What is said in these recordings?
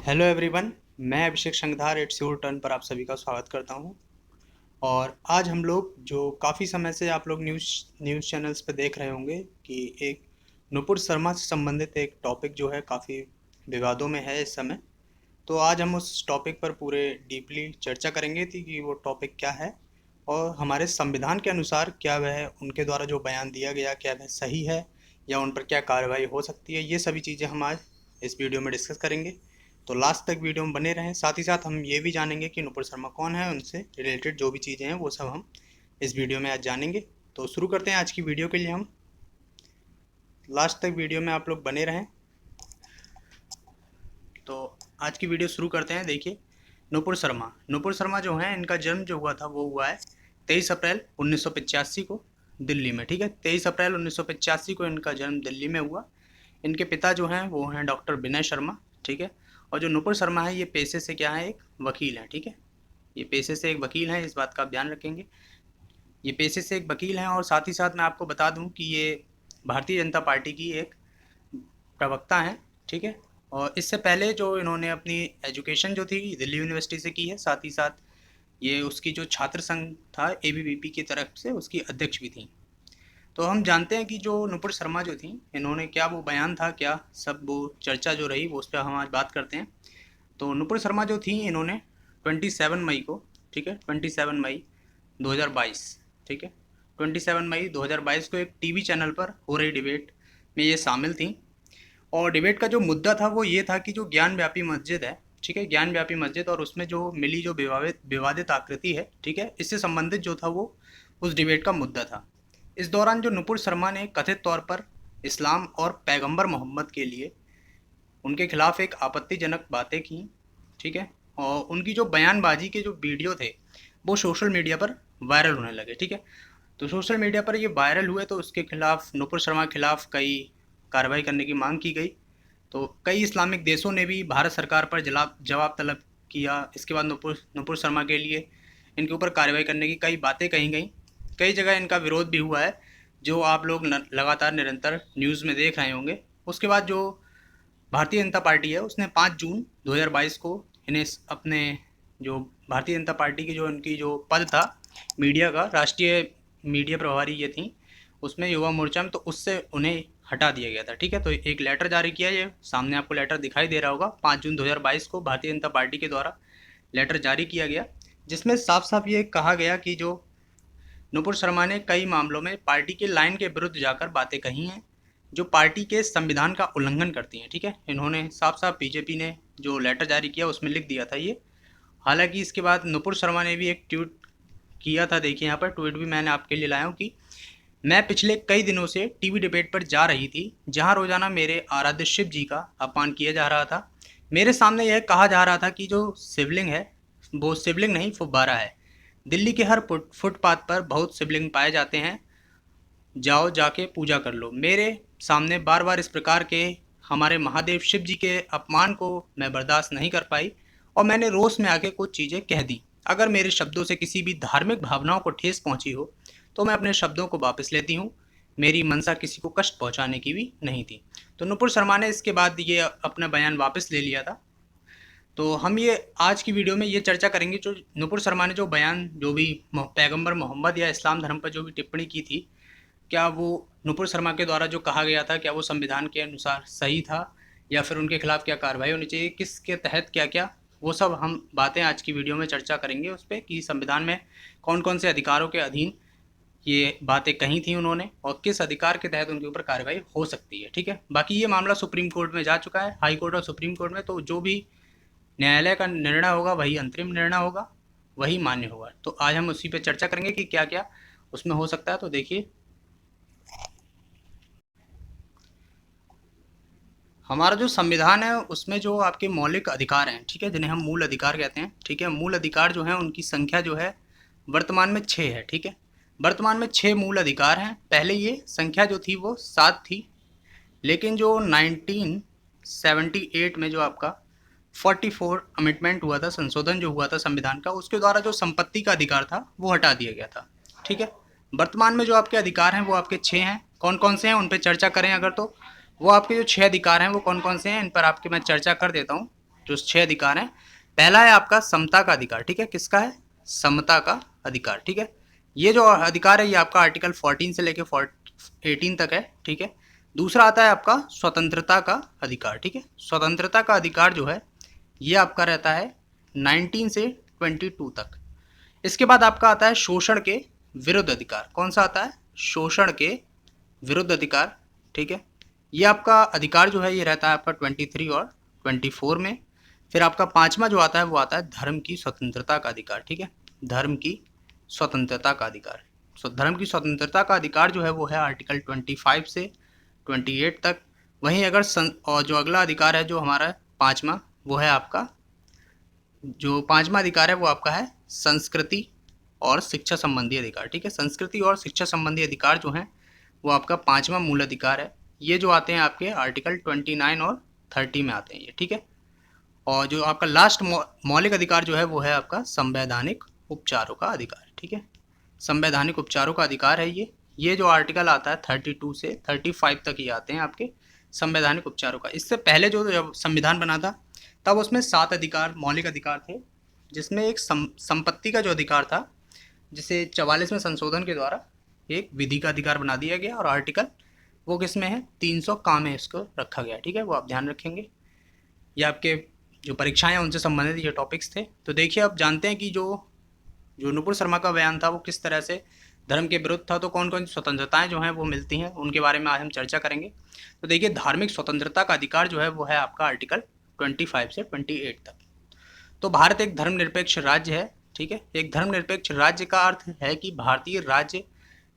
Hello everyone. मैं अभिषेक Shankhdhar at your turn पर आप सभी का स्वागत करता हूं। और आज हम लोग जो काफ़ी समय से आप लोग न्यूज़ चैनल्स पे देख रहे होंगे कि एक नुपुर शर्मा से संबंधित एक टॉपिक जो है काफ़ी विवादों में है इस समय। तो आज हम उस टॉपिक पर पूरे डीपली चर्चा करेंगे थी कि वो टॉपिक क्या है और हमारे संविधान के अनुसार क्या वह उनके द्वारा जो बयान दिया गया क्या वह सही है या उन पर क्या कार्रवाई हो सकती है। ये सभी चीज़ें हम आज इस वीडियो में डिस्कस करेंगे। तो लास्ट तक वीडियो में बने रहें। साथ ही साथ हम ये भी जानेंगे कि नुपुर शर्मा कौन है, उनसे रिलेटेड जो भी चीज़ें हैं वो सब हम इस वीडियो में आज जानेंगे। तो शुरू करते हैं आज की वीडियो के लिए। हम लास्ट तक वीडियो में आप लोग बने रहें। तो आज की वीडियो शुरू करते हैं। देखिए, नुपुर शर्मा जो हैं, इनका जन्म जो हुआ था वो हुआ है 23 अप्रैल 1985 को दिल्ली में। ठीक है, 23 अप्रैल 1985 को इनका जन्म दिल्ली में हुआ। इनके पिता जो हैं वो हैं डॉक्टर विनय शर्मा। ठीक है, और जो नुपुर शर्मा है ये पेशे से क्या है, एक वकील है। ठीक है, ये पेशे से एक वकील हैं, इस बात का आप ध्यान रखेंगे। ये पेशे से एक वकील हैं और साथ ही साथ मैं आपको बता दूं कि ये भारतीय जनता पार्टी की एक प्रवक्ता हैं। ठीक है, और इससे पहले जो इन्होंने अपनी एजुकेशन जो थी दिल्ली यूनिवर्सिटी से की है, साथ ही साथ ये उसकी जो छात्र संघ था एबीवीपी की तरफ से उसकी अध्यक्ष भी थी। तो हम जानते हैं कि जो नुपुर शर्मा जो थी, इन्होंने क्या वो बयान था, क्या सब वो चर्चा जो रही वो उस पर हम आज बात करते हैं। तो नुपुर शर्मा जो थी, इन्होंने 27 मई को, ठीक है 27 मई 2022, ठीक है 27 मई 2022 को एक टीवी चैनल पर हो रही डिबेट में ये शामिल थी। और डिबेट का जो मुद्दा था वो ये था कि जो ज्ञान व्यापी मस्जिद है, ठीक है ज्ञान व्यापी मस्जिद, और उसमें जो मिली जो विवादित विवादित आकृति है, ठीक है इससे संबंधित जो था वो उस डिबेट का मुद्दा था। इस दौरान जो नुपुर शर्मा ने कथित तौर पर इस्लाम और पैगंबर मोहम्मद के लिए उनके खिलाफ एक आपत्तिजनक बातें की। ठीक है, और उनकी जो बयानबाजी के जो वीडियो थे वो सोशल मीडिया पर वायरल होने लगे। ठीक है, तो सोशल मीडिया पर ये वायरल हुए तो उसके खिलाफ, नुपुर शर्मा के खिलाफ कई कार्रवाई करने की मांग की गई। तो कई इस्लामिक देशों ने भी भारत सरकार पर जवाब तलब किया। इसके बाद नुपुर नुपुर शर्मा के लिए इनके ऊपर कार्रवाई करने की कई बातें कही गई। कई जगह इनका विरोध भी हुआ है, जो आप लोग लगातार निरंतर न्यूज़ में देख रहे होंगे। उसके बाद जो भारतीय जनता पार्टी है उसने 5 जून 2022 को इन्हें अपने जो भारतीय जनता पार्टी की जो उनकी जो पद था मीडिया का, राष्ट्रीय मीडिया प्रभारी ये थी उसमें युवा मोर्चा में, तो उससे उन्हें हटा दिया गया था। ठीक है, तो एक लेटर जारी किया, ये सामने आपको लेटर दिखाई दे रहा होगा। 5 जून 2022 को भारतीय जनता पार्टी के द्वारा लेटर जारी किया गया, जिसमें साफ साफ ये कहा गया कि जो नुपुर शर्मा ने कई मामलों में पार्टी के लाइन के विरुद्ध जाकर बातें कही हैं जो पार्टी के संविधान का उल्लंघन करती हैं। ठीक है, इन्होंने साफ साफ बीजेपी ने जो लेटर जारी किया उसमें लिख दिया था ये। हालांकि इसके बाद नुपुर शर्मा ने भी एक ट्वीट किया था। देखिए यहाँ पर ट्वीट भी मैंने आपके लिए लाया हूँ कि मैं पिछले कई दिनों से टीवी डिबेट पर जा रही थी जहां रोजाना मेरे आराध्य शिव जी का अपमान किया जा रहा था। मेरे सामने यह कहा जा रहा था कि जो शिवलिंग है वो शिवलिंग नहीं फुब्बारा है। दिल्ली के हर फुटपाथ पर बहुत शिवलिंग पाए जाते हैं, जाओ जाके पूजा कर लो। मेरे सामने बार बार इस प्रकार के हमारे महादेव शिव जी के अपमान को मैं बर्दाश्त नहीं कर पाई और मैंने रोष में आके कुछ चीज़ें कह दी। अगर मेरे शब्दों से किसी भी धार्मिक भावनाओं को ठेस पहुंची हो तो मैं अपने शब्दों को वापस लेती हूँ। मेरी मंशा किसी को कष्ट पहुंचाने की भी नहीं थी। तो नुपुर शर्मा ने इसके बाद ये अपना बयान वापस ले लिया था। तो हम ये आज की वीडियो में ये चर्चा करेंगे जो नुपुर शर्मा ने जो बयान, जो भी पैगंबर मोहम्मद या इस्लाम धर्म पर जो भी टिप्पणी की थी, क्या वो नुपुर शर्मा के द्वारा जो कहा गया था क्या वो संविधान के अनुसार सही था, या फिर उनके खिलाफ क्या कार्रवाई होनी चाहिए, किसके तहत क्या क्या, वो सब हम बातें आज की वीडियो में चर्चा करेंगे उस पर कि संविधान में कौन कौन से अधिकारों के अधीन ये बातें कही थी उन्होंने और किस अधिकार के तहत उनके ऊपर कार्रवाई हो सकती है। ठीक है, बाकी ये मामला सुप्रीम कोर्ट में जा चुका है, हाई कोर्ट और सुप्रीम कोर्ट में। तो जो भी न्यायालय का निर्णय होगा वही अंतरिम निर्णय होगा, वही मान्य होगा। तो आज हम उसी पे चर्चा करेंगे कि क्या क्या उसमें हो सकता है। तो देखिए, हमारा जो संविधान है उसमें जो आपके मौलिक अधिकार हैं, ठीक है, जिन्हें हम मूल अधिकार कहते हैं। ठीक है, मूल अधिकार जो है उनकी संख्या जो है वर्तमान में 6 है। ठीक है, वर्तमान में 6 मूल अधिकार हैं। पहले ये संख्या जो थी वो 7 थी, लेकिन जो 1978 में जो आपका 44 अमेंडमेंट हुआ था, संशोधन जो हुआ था संविधान का, उसके द्वारा जो संपत्ति का अधिकार था वो हटा दिया गया था। ठीक है, वर्तमान में जो आपके अधिकार हैं वो आपके 6 हैं। कौन कौन से हैं उन पर चर्चा करें अगर, तो वो आपके जो 6 अधिकार हैं वो कौन कौन से हैं इन पर आपके मैं चर्चा कर देता हूँ। जो 6 अधिकार हैं, पहला है आपका समता का अधिकार, ठीक है, किसका है, समता का अधिकार, ठीक है। ये जो अधिकार है ये आपका आर्टिकल 14 से लेके 18 तक है, ठीक है। दूसरा आता है आपका स्वतंत्रता का अधिकार, ठीक है। स्वतंत्रता का अधिकार जो है ये आपका रहता है 19 से 22 तक। इसके बाद आपका आता है शोषण के विरुद्ध अधिकार। कौन सा आता है, शोषण के विरुद्ध अधिकार, ठीक है। ये आपका अधिकार जो है ये रहता है आपका 23 और 24 में। फिर आपका पांचवा जो आता है वो आता है धर्म की स्वतंत्रता का अधिकार, ठीक है, धर्म की स्वतंत्रता का अधिकार। धर्म की स्वतंत्रता का अधिकार जो है वो है आर्टिकल 25 से 28 तक। वहीं अगर और जो अगला अधिकार है जो हमारा पांचवा, वो है आपका, जो पांचवा अधिकार है वो आपका है संस्कृति और शिक्षा संबंधी अधिकार, ठीक है। संस्कृति और शिक्षा संबंधी अधिकार जो हैं वो आपका पांचवा मूल अधिकार है। ये जो आते हैं आपके आर्टिकल 29 और 30 में आते हैं ये, ठीक है। और जो आपका लास्ट मौलिक अधिकार जो है वो है आपका संवैधानिक उपचारों का अधिकार, ठीक है। संवैधानिक उपचारों का अधिकार है ये जो आर्टिकल आता है 32 से 35 तक ही आते हैं आपके संवैधानिक उपचारों का। इससे पहले जो जब संविधान बना था तब उसमें 7 अधिकार मौलिक अधिकार थे, जिसमें एक संपत्ति का जो अधिकार था, जिसे 44वें संशोधन के द्वारा एक विधि का अधिकार बना दिया गया, और आर्टिकल वो किस में है, 300 का में इसको रखा गया, ठीक है। वो आप ध्यान रखेंगे, ये आपके जो परीक्षाएं हैं उनसे संबंधित ये टॉपिक्स थे। तो देखिए अब जानते हैं कि जो नुपुर शर्मा का बयान था वो किस तरह से धर्म के विरुद्ध था, तो कौन कौन सी स्वतंत्रताएं जो हैं वो मिलती हैं उनके बारे में आज हम चर्चा करेंगे। तो देखिए धार्मिक स्वतंत्रता का अधिकार जो है वो है आपका आर्टिकल 25 से 28 तक। तो भारत एक धर्मनिरपेक्ष राज्य है, ठीक है। एक धर्मनिरपेक्ष राज्य का अर्थ है कि भारतीय राज्य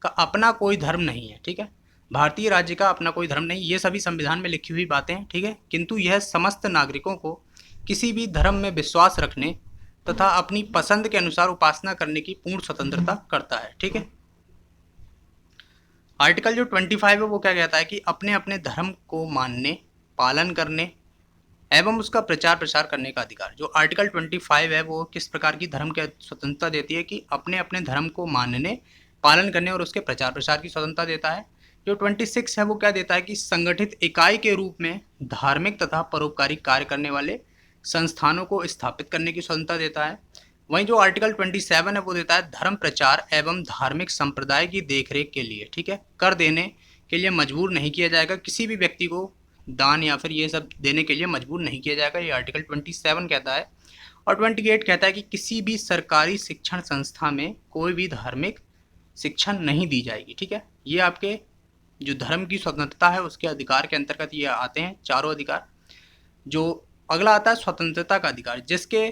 का अपना कोई धर्म नहीं है, ठीक है। भारतीय राज्य का अपना कोई धर्म नहीं, ये सभी संविधान में लिखी हुई बातें हैं, ठीक है। किंतु यह समस्त नागरिकों को किसी भी धर्म में विश्वास रखने तथा अपनी पसंद के अनुसार उपासना करने की पूर्ण स्वतंत्रता करता है, ठीक है। आर्टिकल जो 25 है वो क्या कहता है कि अपने अपने धर्म को मानने, पालन करने एवं उसका प्रचार प्रसार करने का अधिकार। जो आर्टिकल 25 है वो किस प्रकार की धर्म की स्वतंत्रता देती है कि अपने अपने धर्म को मानने, पालन करने और उसके प्रचार प्रसार की स्वतंत्रता देता है। जो 26 है वो क्या देता है कि संगठित इकाई के रूप में धार्मिक तथा परोपकारी कार्य करने वाले संस्थानों को स्थापित करने की स्वतंत्रता देता है। वहीं जो आर्टिकल 27 है वो देता है धर्म प्रचार एवं धार्मिक संप्रदाय की देखरेख के लिए, ठीक है, कर देने के लिए मजबूर नहीं किया जाएगा, किसी भी व्यक्ति को दान या फिर ये सब देने के लिए मजबूर नहीं किया जाएगा, ये आर्टिकल 27 कहता है। और 28 कहता है कि किसी भी सरकारी शिक्षण संस्था में कोई भी धार्मिक शिक्षा नहीं दी जाएगी, ठीक है। ये आपके जो धर्म की स्वतंत्रता है उसके अधिकार के अंतर्गत ये आते हैं चारों अधिकार। जो अगला आता है स्वतंत्रता का अधिकार, जिसके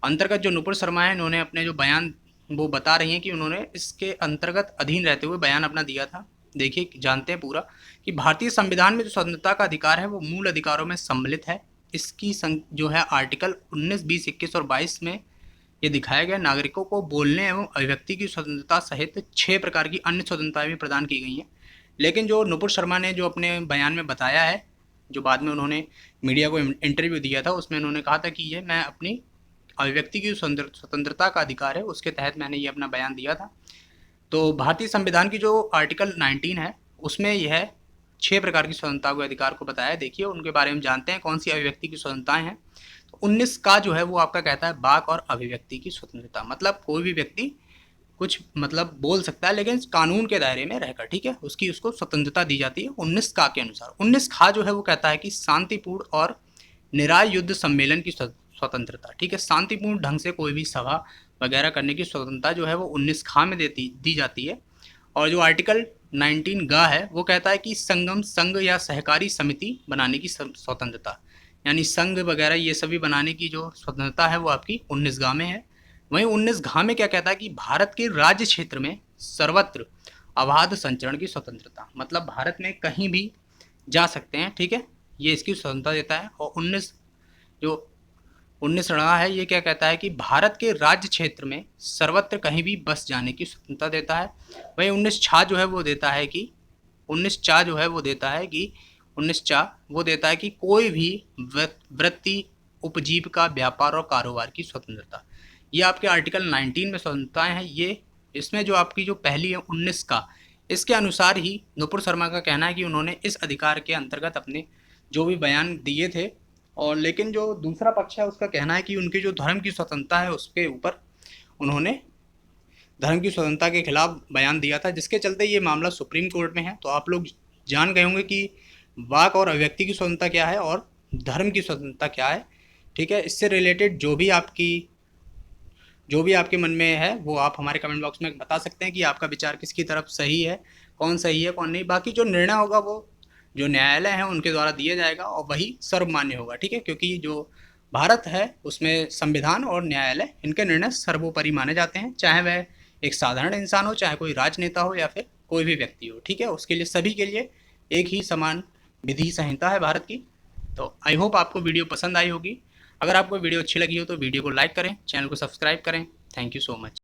अंतर्गत जो नुपुर शर्मा है इन्होंने अपने जो बयान वो बता रही हैं कि उन्होंने इसके अंतर्गत अधीन रहते हुए बयान अपना दिया था। देखिए जानते हैं पूरा कि भारतीय संविधान में जो स्वतंत्रता का अधिकार है वो मूल अधिकारों में सम्मिलित है। इसकी जो है आर्टिकल 19, 20, 21 और 22 में ये दिखाया गया नागरिकों को बोलने एवं अभिव्यक्ति की स्वतंत्रता सहित 6 प्रकार की अन्य स्वतंत्रताएं भी प्रदान की गई हैं। लेकिन जो नुपुर शर्मा ने जो अपने बयान में बताया है, जो बाद में उन्होंने मीडिया को इंटरव्यू दिया था, उसमें उन्होंने कहा था कि ये मैं अपनी अभिव्यक्ति की स्वतंत्रता का अधिकार है उसके तहत मैंने ये अपना बयान दिया था। तो भारतीय संविधान की जो आर्टिकल 19 है उसमें यह 6 प्रकार की स्वतंत्रता के अधिकार को बताया। देखिए उनके बारे में जानते हैं कौन सी अभिव्यक्ति की स्वतंत्रताएं हैं। तो 19 का जो है वो आपका कहता है वाक और अभिव्यक्ति की स्वतंत्रता, मतलब कोई भी व्यक्ति कुछ मतलब बोल सकता है लेकिन कानून के दायरे में रहकर, ठीक है, उसको स्वतंत्रता दी जाती है 19 का के अनुसार। 19 खा जो है वो कहता है कि शांतिपूर्ण और निराय युद्ध सम्मेलन की स्वतंत्रता, ठीक है, शांतिपूर्ण ढंग से कोई भी सभा वगैरह करने की स्वतंत्रता जो है वो 19 खा में दी जाती है। और जो आर्टिकल 19 गा है वो कहता है कि संगम, संघ या सहकारी समिति बनाने की स्वतंत्रता, यानी संघ वगैरह ये सभी बनाने की जो स्वतंत्रता है वो आपकी 19 गा में है। वहीं 19 घा में क्या कहता है कि भारत के राज्य क्षेत्र में सर्वत्र अबाध संचरण की स्वतंत्रता, मतलब भारत में कहीं भी जा सकते हैं, ठीक है, ये इसकी स्वतंत्रता देता है। और 19 रहा है ये क्या कहता है कि भारत के राज्य क्षेत्र में सर्वत्र कहीं भी बस जाने की स्वतंत्रता देता है। वहीं 19 छा जो है वो देता है कि 19 चा जो है वो देता है कि 19 चा वो देता है कि कोई भी वृत्ति, उपजीविका, व्यापार और कारोबार की स्वतंत्रता। ये आपके आर्टिकल 19 में स्वतंत्रताएं हैं। ये इसमें जो आपकी जो पहली है 19 का, इसके अनुसार ही नुपुर शर्मा का कहना है कि उन्होंने इस अधिकार के अंतर्गत अपने जो भी बयान दिए थे और लेकिन जो दूसरा पक्ष है उसका कहना है कि उनकी जो धर्म की स्वतंत्रता है उसके ऊपर उन्होंने धर्म की स्वतंत्रता के खिलाफ बयान दिया था, जिसके चलते ये मामला सुप्रीम कोर्ट में है। तो आप लोग जान गए होंगे कि वाक और अभिव्यक्ति की स्वतंत्रता क्या है और धर्म की स्वतंत्रता क्या है। ठीक है, इससे रिलेटेड जो भी आपके मन में है वो आप हमारे कमेंट बॉक्स में बता सकते हैं कि आपका विचार किसकी तरफ सही है, कौन सही है कौन नहीं। बाकी जो निर्णय होगा वो जो न्यायालय है उनके द्वारा दिया जाएगा और वही सर्वमान्य होगा। ठीक है, क्योंकि जो भारत है उसमें संविधान और न्यायालय इनके निर्णय सर्वोपरि माने जाते हैं, चाहे वह एक साधारण इंसान हो, चाहे कोई राजनेता हो या फिर कोई भी व्यक्ति हो। ठीक है, उसके लिए सभी के लिए एक ही समान विधि संहिता है भारत की। तो आई होप आपको वीडियो पसंद आई होगी। अगर आपको वीडियो अच्छी लगी हो तो वीडियो को लाइक करें, चैनल को सब्सक्राइब करें। Thank you so much.